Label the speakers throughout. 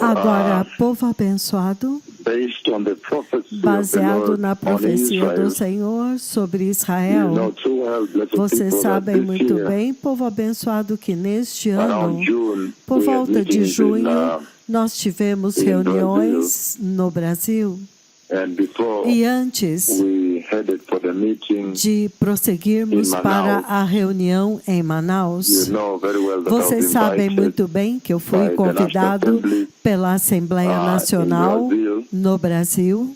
Speaker 1: Agora, povo abençoado, baseado na profecia do Senhor sobre Israel, vocês sabem muito bem, povo abençoado, que neste ano, por volta de junho, nós tivemos reuniões no Brasil. E antes de prosseguirmos para a reunião em Manaus, vocês sabem muito bem que eu fui convidado pela Assembleia Nacional no Brasil.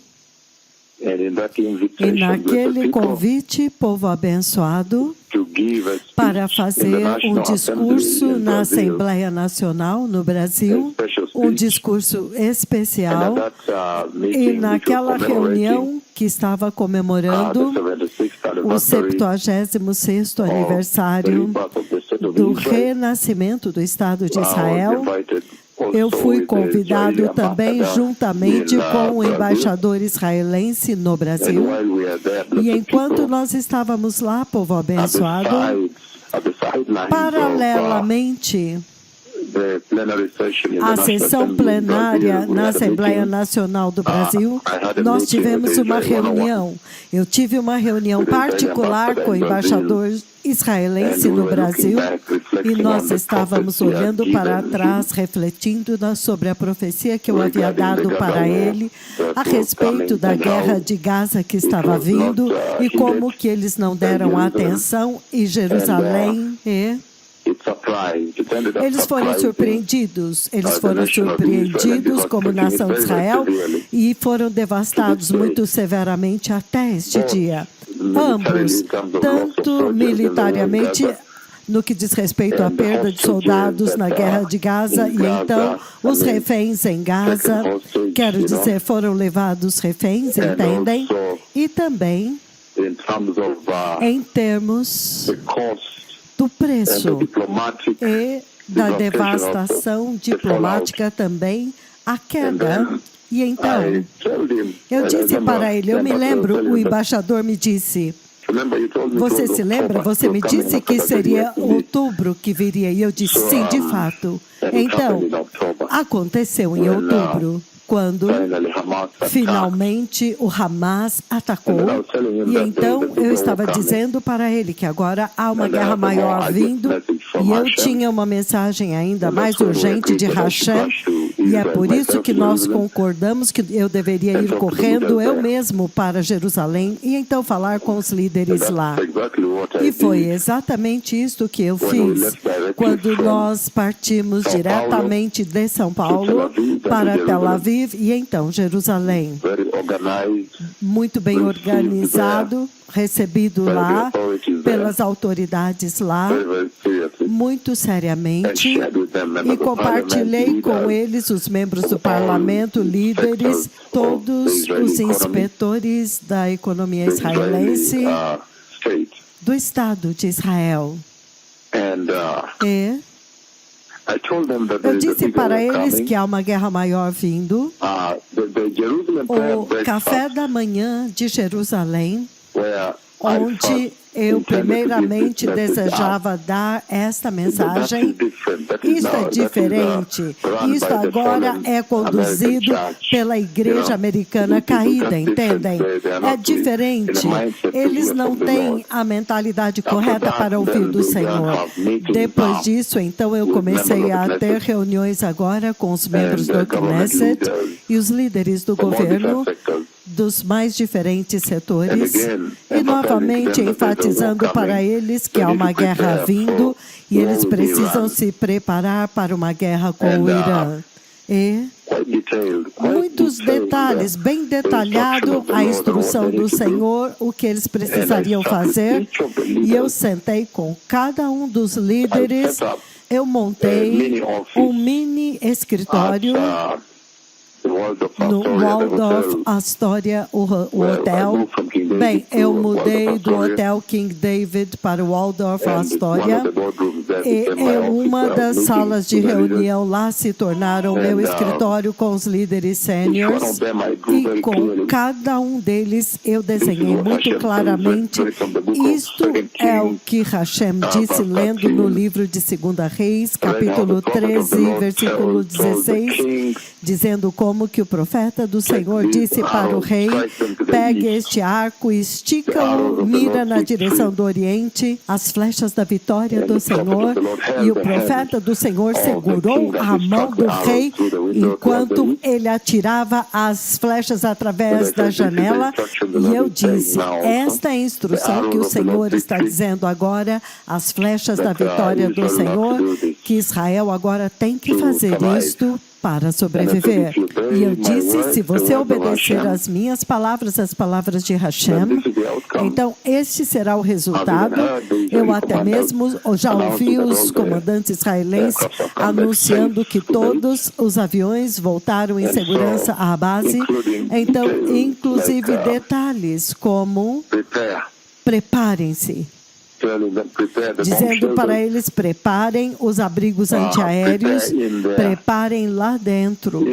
Speaker 1: E naquele convite, povo abençoado, para fazer um discurso na Assembleia Nacional no Brasil, um discurso especial, e naquela reunião que estava comemorando o 76º aniversário do renascimento do Estado de Israel, eu fui convidado também juntamente com o embaixador israelense no Brasil. E enquanto nós estávamos lá, povo abençoado, paralelamente à sessão plenária na Assembleia Nacional do Brasil, nós tivemos uma reunião. Eu tive uma reunião particular com o embaixador israelense no Brasil e nós estávamos olhando para trás, refletindo sobre a profecia que eu havia dado para ele a respeito da guerra de Gaza que estava vindo e como que eles não deram atenção e Jerusalém eles foram surpreendidos como nação de Israel e foram devastados muito severamente até este dia. Ambos, tanto militariamente, no que diz respeito à perda de soldados na guerra de Gaza, e então os reféns em Gaza, quero dizer, foram levados reféns, entendem? E também, em termos do preço e da devastação diplomática também, a queda. E então, eu disse para ele, eu me lembro, o embaixador me disse, você se lembra? Você me disse que seria outubro que viria. E eu disse, sim, de fato. Então, aconteceu em outubro, quando finalmente o Hamas atacou. E então eu estava dizendo para ele que agora há uma guerra maior vindo. E eu tinha uma mensagem ainda mais urgente de Hashem. E é por isso que nós concordamos que eu deveria ir correndo eu mesmo para Jerusalém e então falar com os líderes lá. E foi exatamente isso que eu fiz quando nós partimos diretamente de São Paulo para Tel Aviv e então Jerusalém. Muito bem organizado, recebido lá pelas autoridades lá, muito seriamente, e compartilhei com eles, os membros do parlamento, líderes, todos os inspetores da economia israelense, do Estado de Israel. E eu disse para eles que há uma guerra maior vindo. O café da manhã de Jerusalém, onde eu primeiramente desejava dar esta mensagem. Isto é diferente. Isto agora é conduzido pela igreja americana caída, entendem? É diferente. Eles não têm a mentalidade correta para ouvir do Senhor. Depois disso, então, eu comecei a ter reuniões agora com os membros do Knesset e os líderes do governo, dos mais diferentes setores, e novamente enfatizando para eles que há uma guerra vindo e eles precisam se preparar para uma guerra com o Irã. E muitos detalhes, bem detalhado a instrução do Senhor, o que eles precisariam fazer, e eu sentei com cada um dos líderes, eu montei um mini escritório no Waldorf Astoria, o hotel. Bem, eu mudei do hotel King David para o Waldorf Astoria. E uma das salas de reunião lá se tornaram meu escritório com os líderes sêniores. E com cada um deles eu desenhei muito claramente. Isto é o que Hashem disse lendo no livro de 2 Reis, capítulo 13, versículo 16, dizendo como que o profeta do Senhor disse para o rei: pegue este arco, estica-o, mira na direção do Oriente, as flechas da vitória do Senhor. E o profeta do Senhor segurou a mão do rei enquanto ele atirava as flechas através da janela. E eu disse: esta é a instrução que o Senhor está dizendo agora, as flechas da vitória do Senhor, que Israel agora tem que fazer isto para sobreviver. E eu disse: se você obedecer às minhas palavras, as palavras de Hashem, então este será o resultado. Eu até mesmo já ouvi os comandantes israelenses anunciando que todos os aviões voltaram em segurança à base. Então, inclusive detalhes como preparem-se, dizendo para eles: preparem os abrigos antiaéreos, preparem lá dentro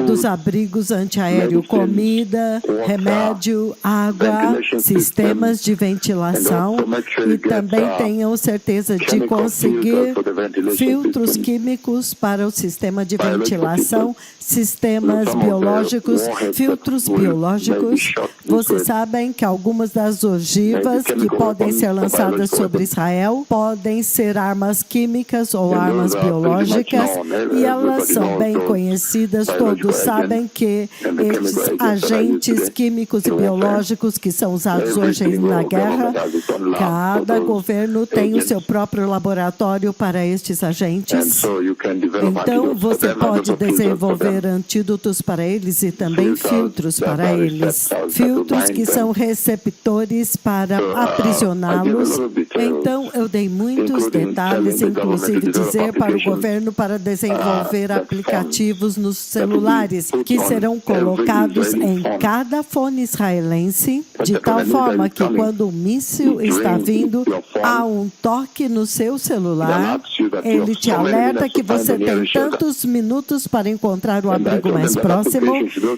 Speaker 1: dos abrigos antiaéreos, comida, remédio, água, sistemas de ventilação, e também tenham certeza de conseguir filtros químicos para o sistema de ventilação, sistemas biológicos, filtros biológicos. Vocês sabem que algumas das ogivas que podem ser lançadas sobre Israel podem ser armas químicas ou armas biológicas, e elas são bem conhecidas. Todos sabem que estes agentes químicos e biológicos que são usados hoje na guerra, cada governo tem o seu próprio laboratório para estes agentes. Então, você pode desenvolver antídotos para eles e também filtros para eles. Filtros que são receptores para aprisioná-los. Então, eu dei muitos detalhes, inclusive dizer para o governo para desenvolver aplicativos nos celulares que serão colocados em cada fone israelense, de tal forma que quando o míssil está vindo, há um toque no seu celular, ele te alerta que você tem tantos minutos para encontrar o abrigo mais próximo.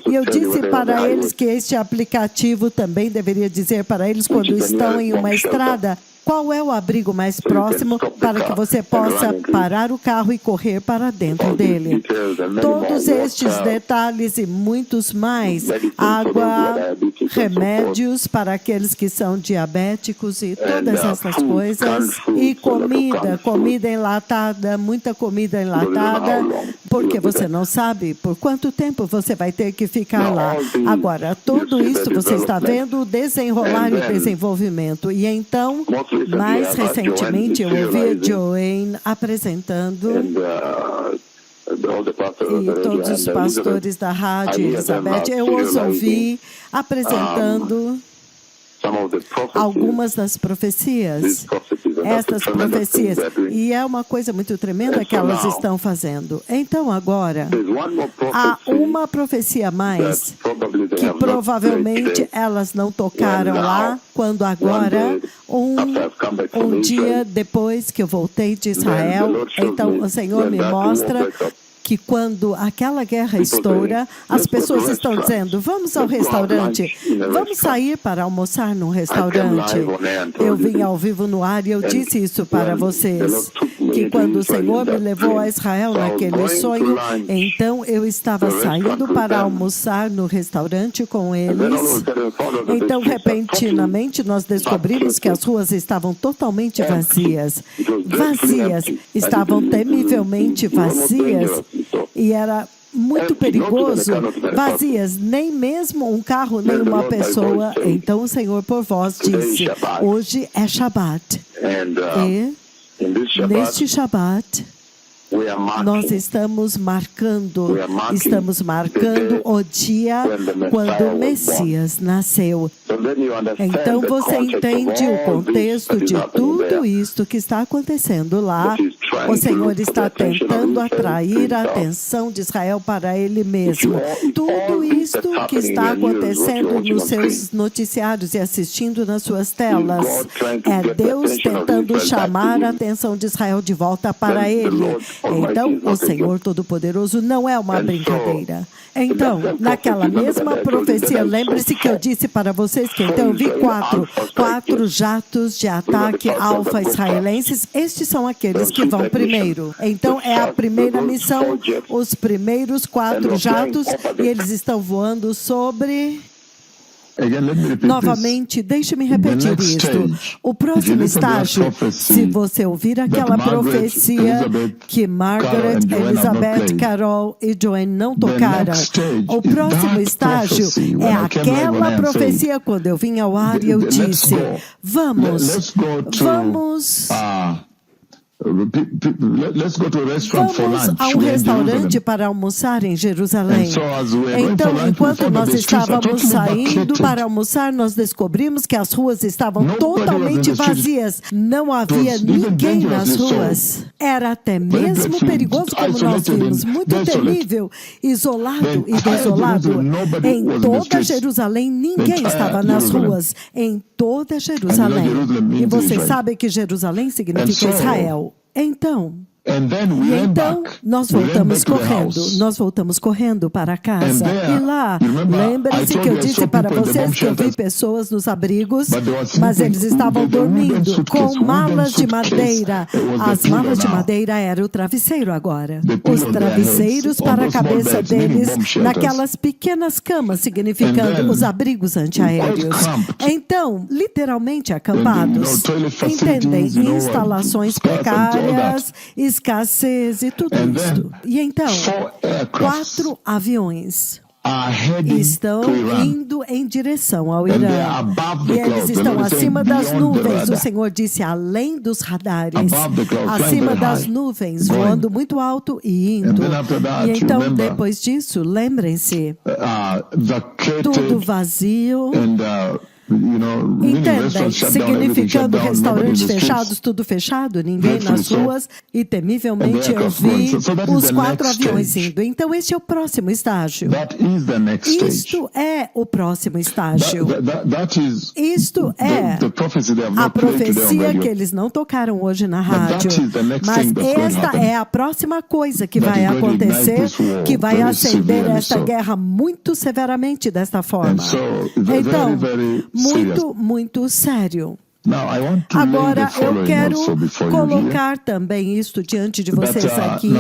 Speaker 1: E eu disse para eles que este aplicativo também deveria dizer para eles, quando estão em uma estrada, qual é o abrigo mais próximo para que você possa parar o carro e correr para dentro dele. Todos estes detalhes e muitos mais, água, remédios para aqueles que são diabéticos e todas essas coisas, e comida enlatada, muita comida enlatada, porque você não sabe por quanto tempo você vai ter que ficar lá. Agora, tudo isso você está vendo o desenrolar e o desenvolvimento. E então, mais recentemente, eu ouvi a Joanne apresentando, e todos os pastores da Rádio Elizabeth, eu os ouvi apresentando algumas das profecias, estas profecias, e é uma coisa muito tremenda que elas estão fazendo. Então agora, há uma profecia a mais, que provavelmente elas não tocaram lá, quando agora, um dia depois que eu voltei de Israel, então o Senhor me mostra que quando aquela guerra estoura, as pessoas estão dizendo: vamos ao restaurante, vamos sair para almoçar num restaurante. Eu vim ao vivo no ar e eu disse isso para vocês, que quando o Senhor me levou a Israel naquele sonho, então eu estava saindo para almoçar no restaurante com eles. Então, repentinamente, nós descobrimos que as ruas estavam totalmente vazias. Estavam temivelmente vazias. E era muito perigoso, vazias, nem mesmo um carro, nem uma pessoa. Então o Senhor por voz disse: hoje é Shabat. E neste Shabat, Nós estamos marcando o dia quando o Messias nasceu. Então você entende o contexto de tudo isto que está acontecendo lá. O Senhor está tentando atrair a atenção de Israel para Ele mesmo. Tudo isto que está acontecendo nos seus noticiários e assistindo nas suas telas é Deus tentando chamar a atenção de Israel de volta para Ele. Então, o Senhor Todo-Poderoso não é uma brincadeira. Então, naquela mesma profecia, lembre-se que eu disse para vocês que então eu vi quatro jatos de ataque alfa israelenses. Estes são aqueles que vão primeiro. Então, é a primeira missão, os primeiros 4 jatos, e eles estão voando sobre... Novamente, deixe-me repetir isto. O próximo estágio, se você ouvir aquela profecia que Margaret, Elizabeth, Carol e Joanne não tocaram, o próximo estágio é aquela profecia quando eu vim ao ar e eu disse, vamos a um restaurante para almoçar em Jerusalém. Então, enquanto nós estávamos saindo para almoçar, nós descobrimos que as ruas estavam totalmente vazias. Não havia ninguém nas ruas. Era até mesmo perigoso, como nós vimos. Muito temível, isolado e desolado. Em toda Jerusalém, ninguém estava nas ruas. Em toda Jerusalém. E vocês sabem que Jerusalém significa Israel. Então, nós voltamos correndo para casa. E lá, lembre-se que eu disse para vocês que eu vi pessoas nos abrigos, mas eles estavam dormindo com malas de madeira. As malas de madeira eram o travesseiro agora. Os travesseiros para a cabeça deles naquelas pequenas camas, significando os abrigos antiaéreos. Então, literalmente acampados. Entendem? Instalações precárias, escassez e tudo isso. E então, 4 aviões estão indo em direção ao Irã. E eles estão acima das nuvens. O Senhor disse, além dos radares, acima das nuvens, voando muito alto e indo. E então, depois disso, lembrem-se, tudo vazio. Entendem? Significando restaurantes fechados, tudo fechado, ninguém nas ruas, e temivelmente eu vi os 4 aviões indo. Então, este é o próximo estágio. Isto é o próximo estágio. Isto é a profecia que eles não tocaram hoje na rádio. Mas esta é a próxima coisa que vai acontecer, que vai acender esta guerra muito severamente desta forma. Então, muito sério. Agora, eu quero colocar também isto diante de vocês aqui,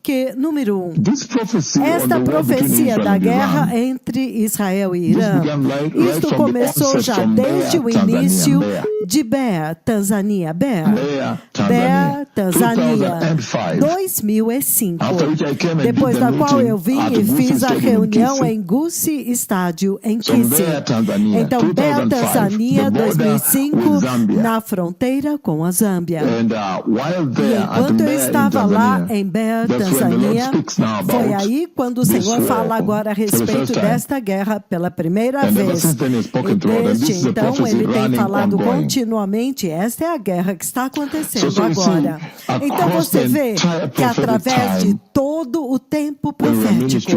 Speaker 1: que, número 1, esta profecia da guerra entre Israel e Irã, isto começou já desde o início de Beer, Tanzânia. Beer, Tanzânia, 2005, depois da qual eu vim e fiz a reunião em Gusii Estádio, em Kisii. Então, Beer, Tanzânia, 2005, na fronteira com a Zâmbia. E enquanto eu estava lá em Beer, Tanzânia, foi aí quando o Senhor fala agora a respeito desta guerra pela primeira vez. E desde então ele tem falado continuamente, esta é a guerra que está acontecendo agora. Então você vê que através de todo o tempo profético,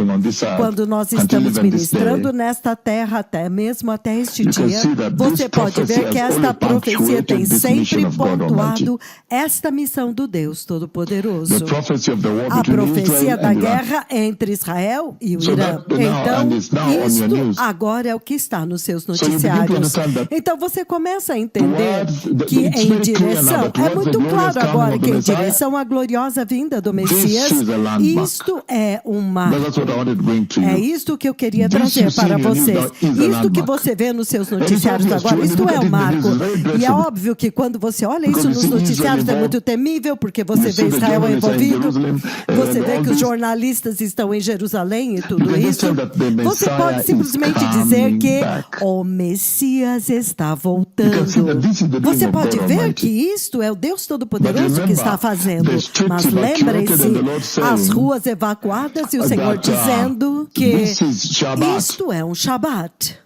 Speaker 1: quando nós estamos ministrando nesta terra, até mesmo até este dia, você pode ver que esta profecia tem sempre pontuado esta missão do Deus Todo-Poderoso. A profecia da guerra entre Israel e o Irã. Então, isto agora é o que está nos seus noticiários. Então, você começa a entender que em direção, é muito claro agora que em direção à gloriosa vinda do Messias, isto é uma... É isto que eu queria trazer para vocês. Isto que você vê nos seus noticiários agora, isto é o marco. E é óbvio que quando você olha isso nos noticiários é muito temível, porque você vê Israel envolvido, você vê que os jornalistas estão em Jerusalém e tudo isso. Você pode simplesmente dizer que o Messias está voltando. Você pode ver que isto é o Deus Todo-Poderoso que está fazendo. Mas lembrem-se, as ruas evacuadas e o Senhor dizendo que isto é um Shabat.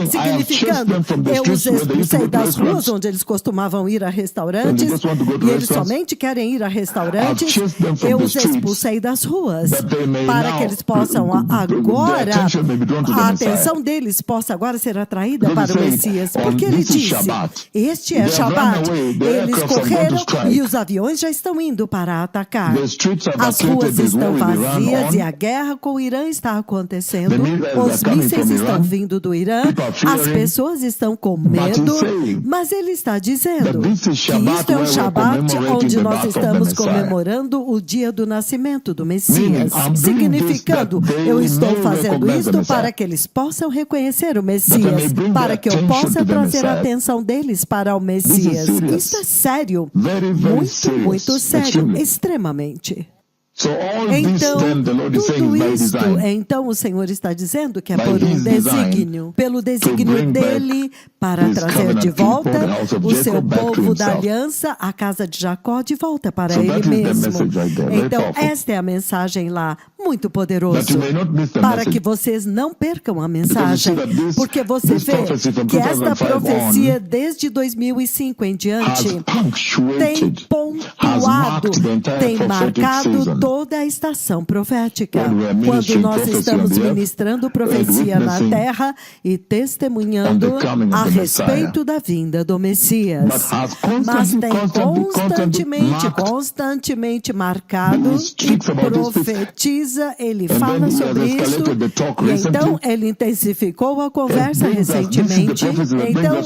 Speaker 1: Significando, eu os expulsei das ruas onde eles costumavam ir a restaurantes, e eles somente querem ir a restaurantes. Eu os expulsei das ruas, para que eles possam agora, a atenção deles possa agora ser atraída para o Messias. Porque ele disse, este é Shabat. Eles correram e os aviões já estão indo para atacar. As ruas estão vazias e a guerra com o Irã está acontecendo. Os mísseis estão vindo do Irã. As pessoas estão com medo, mas ele está dizendo que isto é um Shabat onde nós estamos comemorando o dia do nascimento do Messias. Significando, eu estou fazendo isto para que eles possam reconhecer o Messias, para que eu possa trazer a atenção deles para o Messias. Isso é sério, muito sério, extremamente. Então, tudo isto, então o Senhor está dizendo que é por um desígnio, pelo desígnio dele, para trazer de volta o seu povo da aliança, a casa de Jacó, de volta para ele mesmo. Então, esta é a mensagem lá, muito poderoso, para que vocês não percam a mensagem, porque você vê que esta profecia desde 2005 em diante tem pontuado, tem marcado toda a estação profética, quando nós estamos ministrando profecia na terra e testemunhando a respeito da vinda do Messias. Mas tem constantemente marcado e profetiza, ele fala sobre isso, e então ele intensificou a conversa recentemente. Então,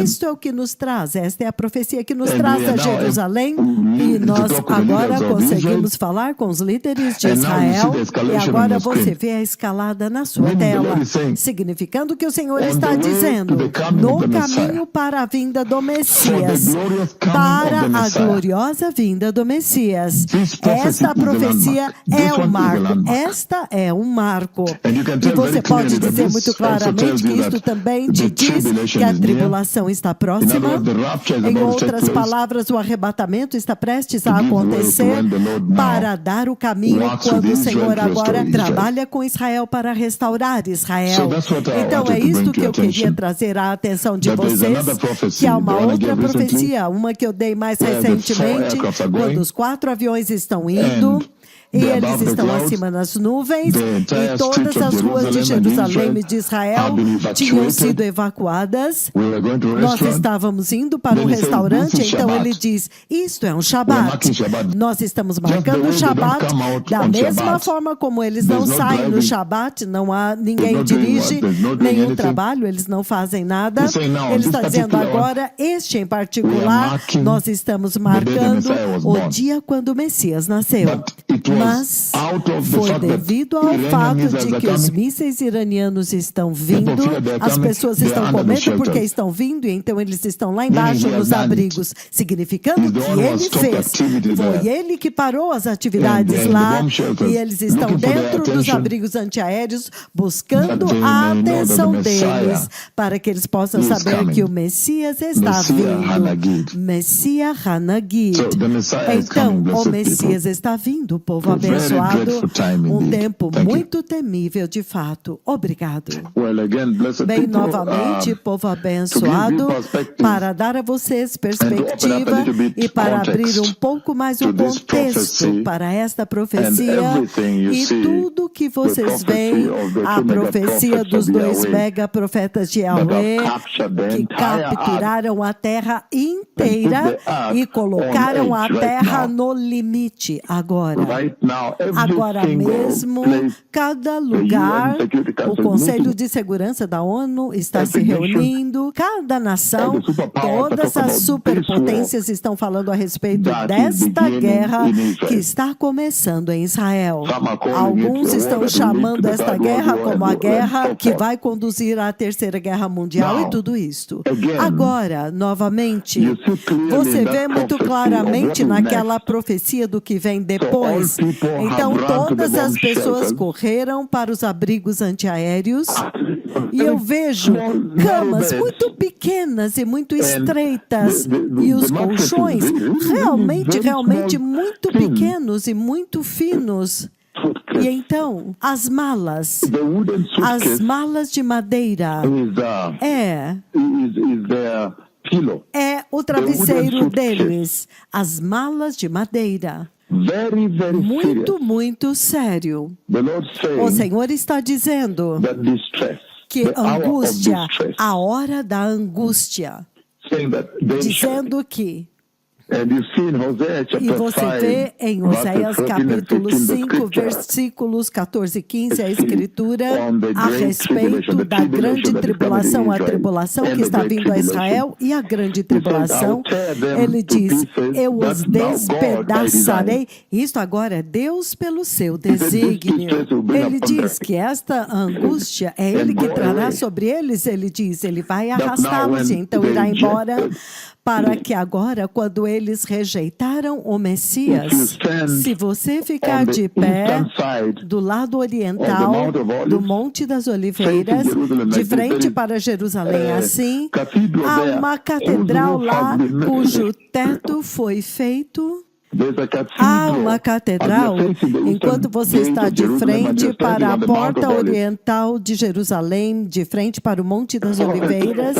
Speaker 1: isto é o que nos traz, esta é a profecia que nos traz a Jerusalém, e nós agora conseguimos falar com os líderes de Israel, e agora você vê a escalada na sua tela, significando que o Senhor está dizendo, no caminho para a vinda do Messias, para a gloriosa vinda do Messias. Esta profecia é um marco, esta é um marco. E você pode dizer muito claramente que isto também te diz que a tribulação está próxima. Em outras palavras, o arrebatamento está prestes a acontecer para dar o caminho quando o Senhor agora trabalha com Israel para restaurar Israel. Então é isto que eu queria trazer à atenção de vocês, que há uma outra profecia, uma que eu dei mais recentemente, quando os 4 aviões estão indo, e eles estão acima nas nuvens, e todas as ruas de Jerusalém e de Israel tinham sido evacuadas. Nós estávamos indo para um restaurante, então ele diz, isto é um Shabat. Nós estamos marcando o Shabat da mesma forma como eles não saem no Shabat, não há ninguém dirige, nenhum trabalho, eles não fazem nada. Ele está dizendo agora, este em particular, nós estamos marcando o dia quando o Messias nasceu. Mas foi devido ao fato de que os mísseis iranianos estão vindo, as pessoas estão com medo porque estão vindo, e então eles estão lá embaixo nos abrigos, significando que ele fez. Foi ele que parou as atividades lá, e eles estão dentro dos abrigos antiaéreos, buscando a atenção deles, para que eles possam saber que o Messias está vindo. Messias Hanagid. Então, o Messias está vindo, povo abençoado, um tempo muito temível de fato. Obrigado. Bem, novamente, povo abençoado, para dar a vocês perspectiva e para abrir um pouco mais o contexto para esta profecia e tudo que vocês veem, a profecia dos 2 mega profetas de Yahweh, que capturaram a terra inteira e colocaram a terra no limite agora. Agora mesmo, cada lugar, o Conselho de Segurança da ONU está se reunindo, cada nação, todas as superpotências estão falando a respeito desta guerra que está começando em Israel. Alguns estão chamando esta guerra como a guerra que vai conduzir à Terceira Guerra Mundial e tudo isto. Agora, novamente, Você vê muito claramente naquela profecia do que vem depois. Então, todas as pessoas correram para os abrigos antiaéreos e eu vejo camas muito pequenas e muito estreitas e os colchões realmente muito pequenos e muito finos. E então, as malas de madeira é o travesseiro deles. As malas de madeira. Muito sério. O Senhor está dizendo que angústia, a hora da angústia, dizendo que e você vê em Oséias capítulo 5, versículos 14 e 15, a escritura a respeito da grande tribulação, a tribulação que está vindo a Israel e a grande tribulação. Ele diz, eu os despedaçarei. Isto agora é Deus pelo seu desígnio. Ele diz que esta angústia é Ele que trará sobre eles. Ele diz, Ele vai arrastá-los e então irá embora. Para que agora, quando eles rejeitaram o Messias, se você ficar de pé do lado oriental do Monte das Oliveiras, de frente para Jerusalém, assim, há uma catedral lá cujo teto foi feito. Há uma catedral, enquanto você está de frente para a porta oriental de Jerusalém, de frente para o Monte das Oliveiras,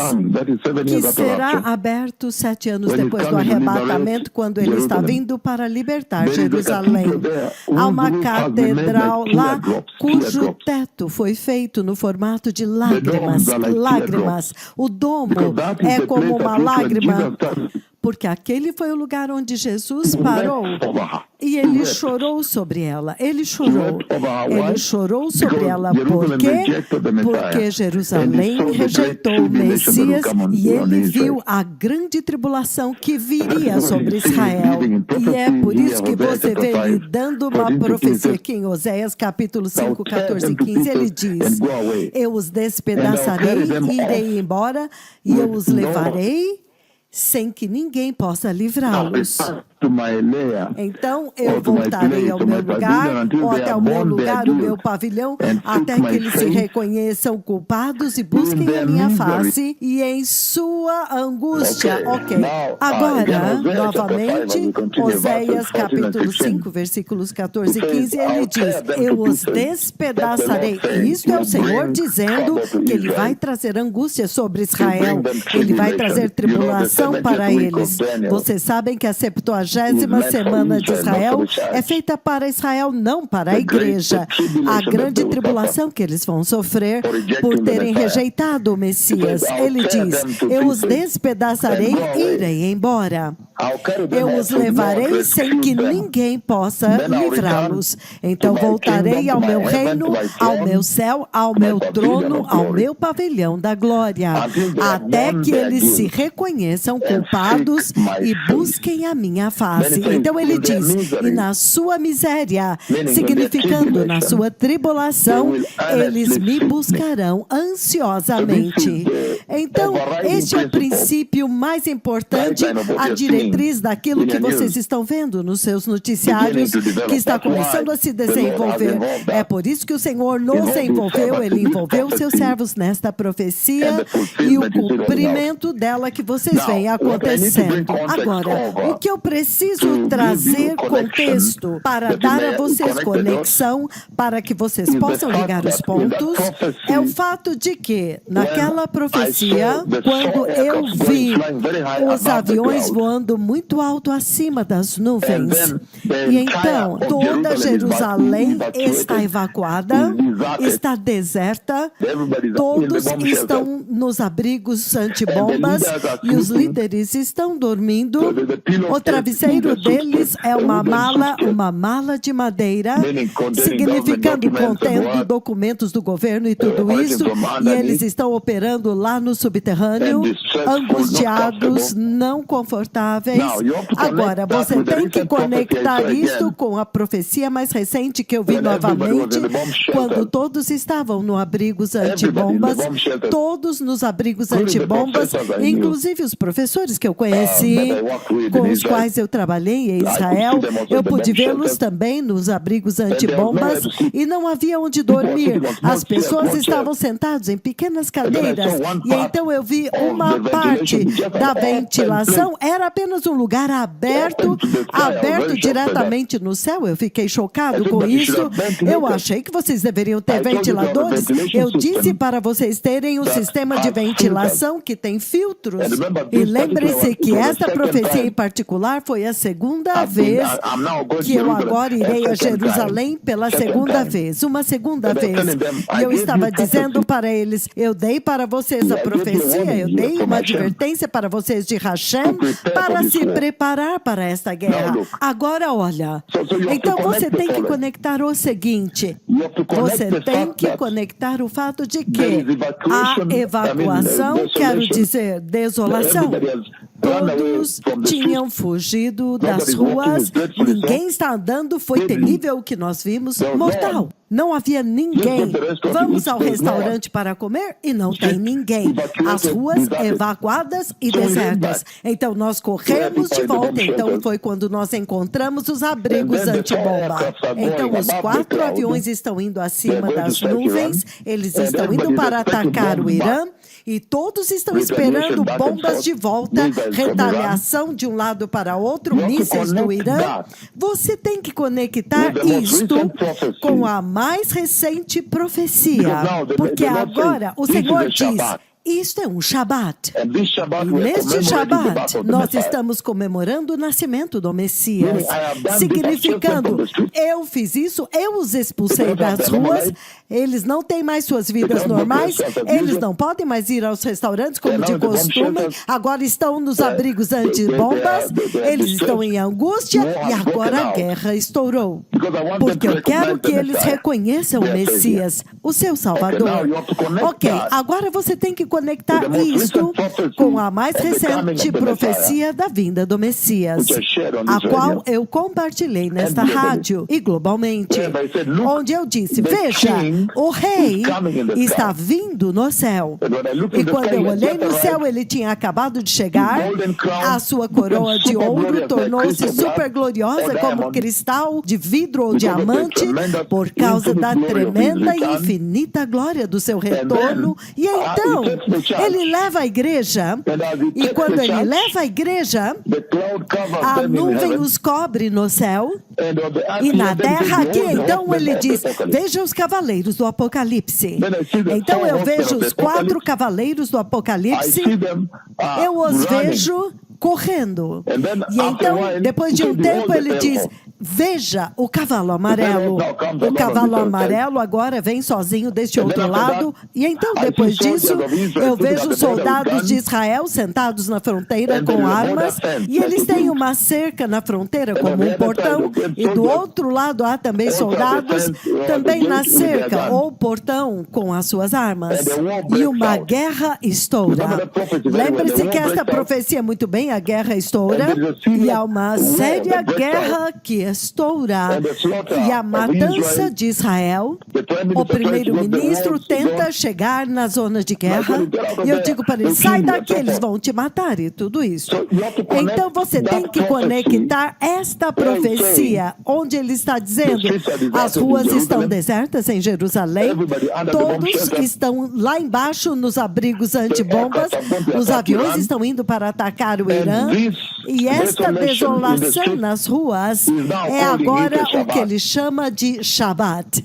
Speaker 1: que será aberto 7 anos depois do arrebatamento, quando ele está vindo para libertar Jerusalém. Há uma catedral lá, cujo teto foi feito no formato de lágrimas. O domo é como uma lágrima. Porque aquele foi o lugar onde Jesus parou e ele chorou sobre ela. Ele chorou sobre ela. Por quê? Porque Jerusalém rejeitou o Messias e ele viu a grande tribulação que viria sobre Israel. E é por isso que você vê ele dando uma profecia aqui em Oséias capítulo 5, 14 e 15. Ele diz, eu os despedaçarei e irei embora e eu os levarei sem que ninguém possa livrá-los. Então eu voltarei ao meu lugar, ou até ao meu lugar, o meu pavilhão, até que eles se reconheçam culpados e busquem a minha face e em sua angústia. Agora, novamente, Oséias capítulo 5, versículos 14 e 15, ele diz, eu os despedaçarei. Isto é o Senhor dizendo que ele vai trazer angústia sobre Israel. Ele vai trazer tribulação para eles. Vocês sabem que a 70ª semana de Israel é feita para Israel, não para a igreja. A grande tribulação que eles vão sofrer por terem rejeitado o Messias. Ele diz, eu os despedaçarei e irei embora. Eu os levarei sem que ninguém possa livrá-los. Então voltarei ao meu reino, ao meu céu, ao meu trono, ao meu pavilhão da glória, até que eles se reconheçam culpados e busquem a minha face. Então ele diz, e na sua miséria, significando na sua tribulação, eles me buscarão ansiosamente. Então, este é o princípio mais importante, a diretriz daquilo que vocês estão vendo nos seus noticiários, que está começando a se desenvolver. É por isso que o Senhor nos envolveu, Ele envolveu os seus servos nesta profecia e o cumprimento dela que vocês veem acontecendo. Agora, o que eu preciso trazer contexto para dar a vocês conexão, para que vocês possam ligar os pontos, é o fato de que, naquela profecia, quando eu vi os aviões voando muito alto acima das nuvens, e então toda Jerusalém está evacuada, está deserta, todos estão nos abrigos antibombas e os líderes estão dormindo. O travesseiro deles é uma mala de madeira, significando contendo documentos do governo e tudo isso, e eles estão operando lá no subterrâneo angustiados, não confortáveis. Agora, você tem que conectar isto com a profecia mais recente que eu vi novamente, quando todos estavam no abrigos antibombas, todos nos abrigos antibombas, inclusive os professores que eu conheci, com os quais eu trabalhei em Israel, eu pude vê-los também nos abrigos antibombas e não havia onde dormir. As pessoas estavam sentadas em pequenas cadeiras e então eu vi uma parte da ventilação, era apenas um lugar aberto diretamente no céu. Eu fiquei chocado com isso. Eu achei que vocês deveriam ter ventiladores. Eu disse para vocês terem um sistema de ventilação que tem filtros. E lembre-se que esta profecia em particular foi a segunda vez que eu agora irei a Jerusalém pela segunda vez. Uma segunda vez. E eu estava dizendo para eles, eu dei para vocês a profecia, eu dei uma advertência para vocês de Hashem para se preparar para esta guerra. Agora, olha, então você tem que conectar o seguinte, você tem que conectar o fato de que a evacuação, quero dizer, desolação, todos tinham fugido das ruas, ninguém está andando, foi terrível o que nós vimos, mortal. Não havia ninguém. Vamos ao restaurante para comer e não tem ninguém. As ruas evacuadas e desertas. Então nós corremos de volta. Então foi quando nós encontramos os abrigos antibomba. Então os 4 aviões estão indo acima das nuvens. Eles estão indo para atacar o Irã. E todos estão esperando bombas de volta, retaliação de um lado para outro, mísseis do Irã. Você tem que conectar isto com a mais recente profecia. Porque agora o Senhor diz... Isto é um Shabat. E neste Shabat, nós estamos comemorando o nascimento do Messias, significando, eu fiz isso, eu os expulsei das ruas, eles não têm mais suas vidas normais, eles não podem mais ir aos restaurantes como de costume, agora estão nos abrigos antibombas, eles estão em angústia e agora a guerra estourou. Porque eu quero que eles reconheçam o Messias, o seu Salvador. Ok, agora você tem que conectar isto com a mais recente profecia da vinda do Messias, a qual eu compartilhei nesta rádio e globalmente, onde eu disse, veja, o rei está vindo no céu. E quando eu olhei no céu, ele tinha acabado de chegar, a sua coroa de ouro tornou-se super gloriosa como cristal de vidro ou diamante, por causa da tremenda e infinita glória do seu retorno. E então, ele leva a igreja, e quando ele leva a igreja, a nuvem os cobre no céu, e na terra aqui, então ele diz, veja os cavaleiros do Apocalipse. Então eu vejo os 4 cavaleiros do Apocalipse, eu os vejo correndo. E então, depois de um tempo, ele diz, veja o cavalo amarelo. O cavalo amarelo agora vem sozinho deste outro lado. E então, depois disso, eu vejo os soldados de Israel sentados na fronteira com armas. E eles têm uma cerca na fronteira como um portão. E do outro lado há também soldados, também na cerca ou portão com as suas armas. E uma guerra estoura. Lembre-se que esta profecia muito bem, a guerra estoura, e há uma séria guerra que estoura, e a matança de Israel. O primeiro-ministro tenta chegar na zona de guerra, e eu digo para ele, sai daqui, eles vão te matar, e tudo isso. Então você tem que conectar esta profecia, onde ele está dizendo, as ruas estão desertas em Jerusalém, todos estão lá embaixo nos abrigos antibombas, os aviões estão indo para atacar o Irã, e esta desolação nas ruas é agora o que ele chama de Shabat.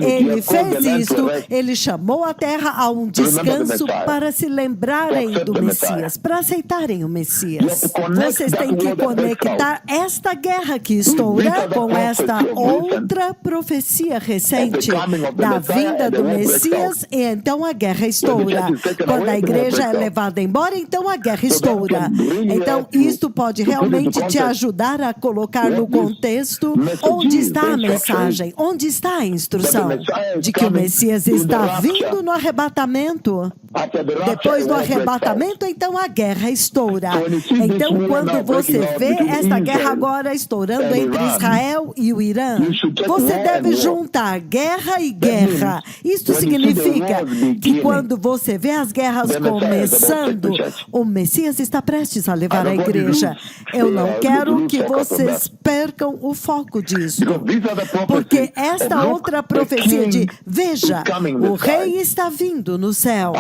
Speaker 1: Ele fez isto, ele chamou a terra a um descanso para se lembrarem do Messias, para aceitarem o Messias. Vocês têm que conectar esta guerra que estoura com esta outra profecia recente da vinda do Messias, e então a guerra estoura. Quando a igreja é levada embora, então a guerra estoura. Então isto pode realmente te ajudar a colocar no contexto onde está a mensagem, onde está a instrução de que o Messias está vindo no arrebatamento. Depois do arrebatamento, então a guerra estoura. Então, quando você vê esta guerra agora estourando entre Israel e o Irã, você deve juntar guerra e guerra. Isto significa que quando você vê as guerras começando, o Messias está prestes a levar a igreja. Eu não quero que vocês percam o foco disso, porque esta outra profecia de veja, o rei está vindo no céu.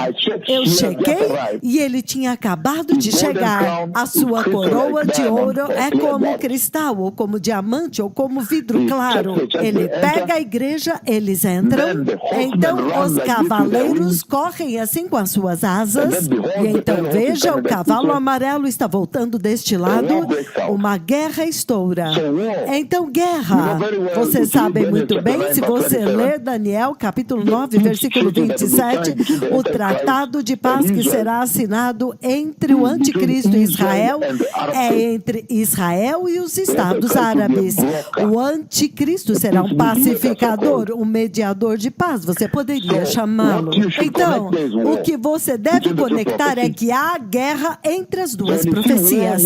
Speaker 1: Eu cheguei e ele tinha acabado de chegar. A sua coroa de ouro é como cristal, ou como diamante, ou como vidro claro. Ele pega a igreja, eles entram. Então os cavaleiros correm assim com as suas asas. E então veja, o cavalo amarelo está voltando deste lado. Uma guerra estoura. Então guerra, vocês sabem muito bem, se você ler Daniel capítulo 9, versículo 27, o tratado de paz que será assinado entre o anticristo e Israel é entre Israel e os Estados Árabes. O anticristo será um pacificador, um mediador de paz, você poderia chamá-lo. Então, o que você deve conectar é que há guerra entre as duas profecias.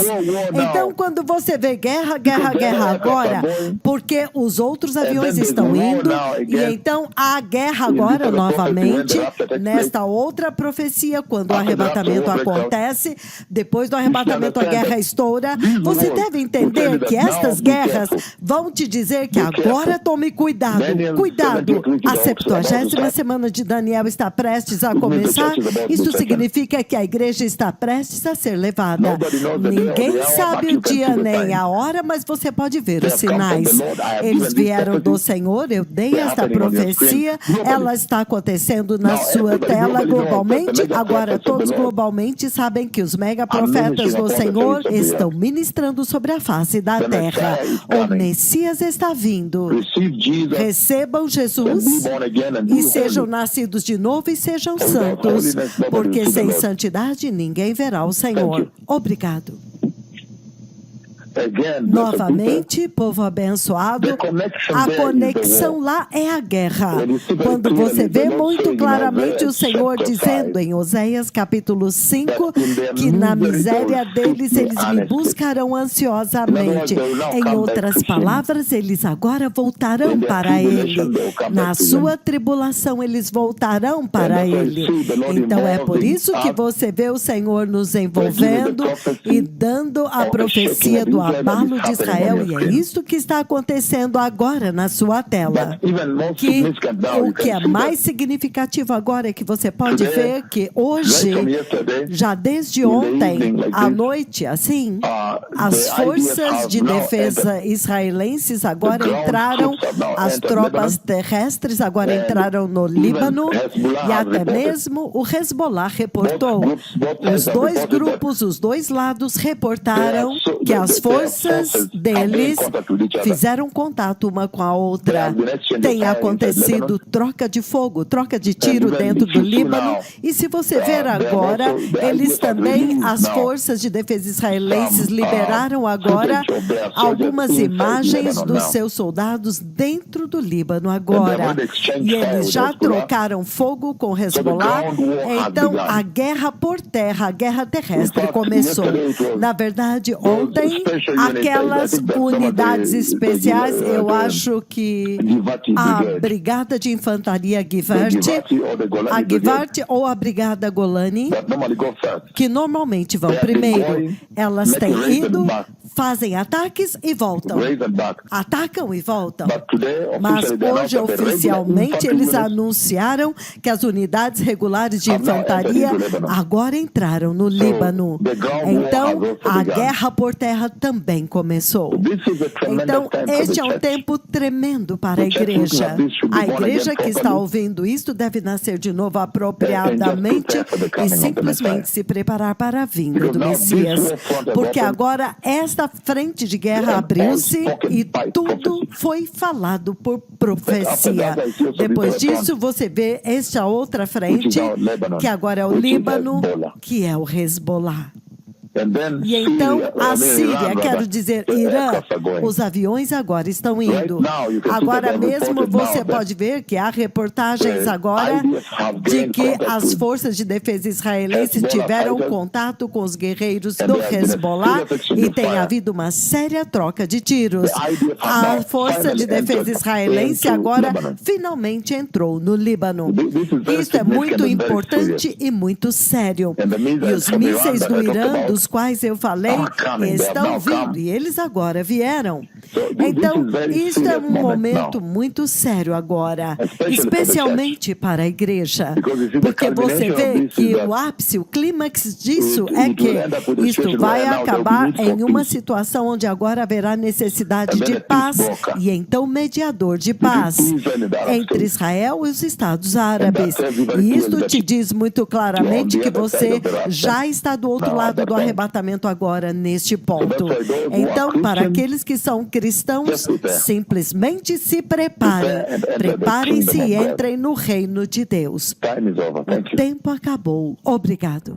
Speaker 1: Então, quando você vê guerra, guerra, guerra agora, porque os outros aviões estão indo, e então há guerra agora novamente, nesta outra profecia, quando o arrebatamento acontece, depois do arrebatamento a guerra estoura, você deve entender que estas guerras vão te dizer que agora tome cuidado, cuidado, a 70ª semana de Daniel está prestes a começar, isso significa que a igreja está prestes a ser levada. Ninguém sabe o dia nem a hora, mas você pode ver os sinais. Eles vieram do Senhor, eu dei esta profecia, ela está acontecendo na sua tela globalmente, agora todos globalmente sabem que os megaprofetas do Senhor estão ministrando sobre a face da terra. O Messias está vindo. Recebam Jesus e sejam nascidos de novo e sejam santos, porque sem santidade ninguém verá o Senhor. Obrigado. Novamente, povo abençoado, a conexão lá é a guerra. Quando você vê muito claramente o Senhor dizendo em Oséias capítulo 5 que na miséria deles eles me buscarão ansiosamente. Em outras palavras, eles agora voltarão para Ele. Na sua tribulação, eles voltarão para Ele. Então é por isso que você vê o Senhor nos envolvendo e dando a profecia do abalo de Israel, e é isso que está acontecendo agora na sua tela. O que é mais significativo agora é que você pode ver que hoje, já desde ontem à noite, assim, as forças de defesa israelenses agora entraram, as tropas terrestres agora entraram no Líbano, e até mesmo o Hezbollah reportou. Os dois grupos, os dois lados reportaram que as forças deles fizeram contato uma com a outra. Tem acontecido troca de fogo, troca de tiro dentro do Líbano. E se você ver agora, eles também, as forças de defesa israelenses, liberaram agora algumas imagens dos seus soldados dentro do Líbano agora. E eles já trocaram fogo com Hezbollah. Então, a guerra por terra, a guerra terrestre começou. Na verdade, ontem, aquelas unidades especiais, eu acho que a Brigada de Infantaria Givart, a Givart ou a Brigada Golani, que normalmente vão primeiro, elas têm ido, fazem ataques e voltam. Atacam e voltam. Mas hoje, oficialmente, eles anunciaram que as unidades regulares de infantaria agora entraram no Líbano. Então, a guerra por terra também começou. Então, este é um tempo tremendo para a igreja. A igreja que está ouvindo isto deve nascer de novo apropriadamente e simplesmente se preparar para a vinda do Messias. Porque agora esta frente de guerra abriu-se e tudo foi falado por profecia. Depois disso, você vê esta outra frente, que agora é o Líbano, que é o Hezbollah. E então a Síria, quero dizer, Irã, os aviões agora estão indo. Agora mesmo você pode ver que há reportagens agora de que as forças de defesa israelenses tiveram contato com os guerreiros do Hezbollah e tem havido uma séria troca de tiros. A força de defesa israelense agora finalmente entrou no Líbano. Isso é muito importante e muito sério. E os mísseis do Irã, dos quais eu falei, estão vindo e eles agora vieram. Então, isso é um momento muito sério agora, especialmente para a igreja, porque você vê que o ápice, o clímax disso é que isto vai acabar em uma situação onde agora haverá necessidade de paz e então mediador de paz entre Israel e os Estados Árabes. E isto te diz muito claramente que você já está do outro lado do arrebatamento agora neste ponto. Então, para aqueles que são cristãos, simplesmente se preparem. Preparem-se e entrem no reino de Deus. O tempo acabou. Obrigado.